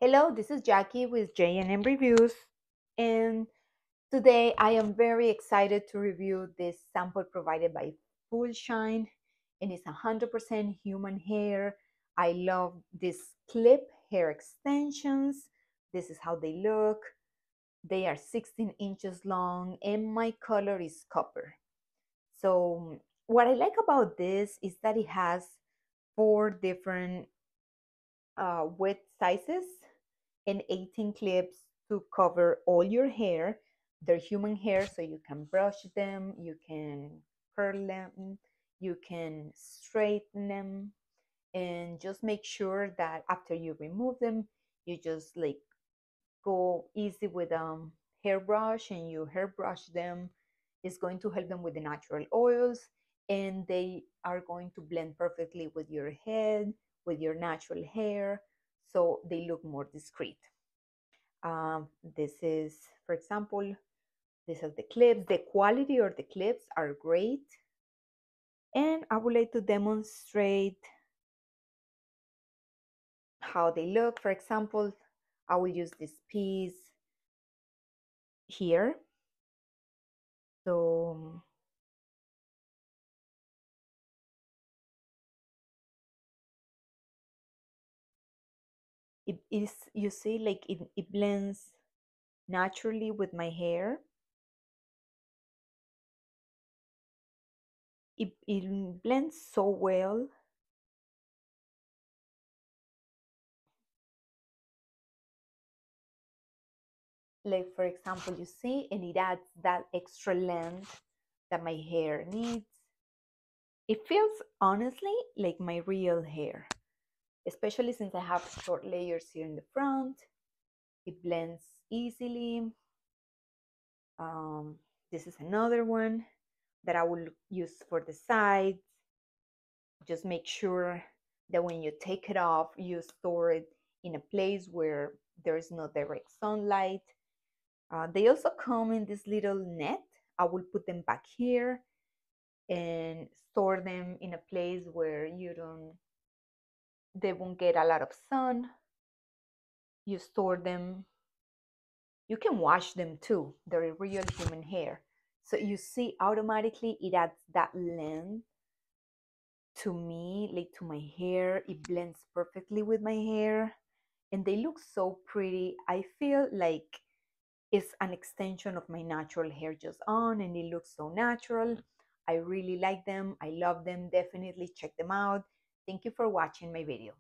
Hello, this is Jackie with J&M Reviews, and today I am very excited to review this sample provided by Full Shine, and it's 100% human hair. I love these clip hair extensions. This is how they look. They are 16 inches long, and my color is copper. So, what I like about this is that it has four different width sizes and 18 clips to cover all your hair. They're human hair, so you can brush them, you can curl them, you can straighten them, and just make sure that after you remove them, you just like go easy with hairbrush and you hairbrush them. It's going to help them with the natural oils, and they are going to blend perfectly with your head, with your natural hair, so they look more discreet. This is, for example, these are the clips. The quality of the clips are great. And I would like to demonstrate how they look. For example, I will use this piece here. So it is, you see, like it blends naturally with my hair. It blends so well. Like for example, you see, and it adds that extra length that my hair needs. It feels honestly like my real hair, especially since I have short layers here in the front. It blends easily. Um, this is another one that I will use for the sides. Just make sure that when you take it off, you store it in a place where there is no direct sunlight. They also come in this little net. I will put them back here and store them in a place where they won't get a lot of sun. You store them. You can wash them too. They're real human hair. So you see automatically it adds that length to me, like to my hair. It blends perfectly with my hair and they look so pretty. I feel like it's an extension of my natural hair just on, and it looks so natural. I really like them. I love them. Definitely check them out. Thank you for watching my video.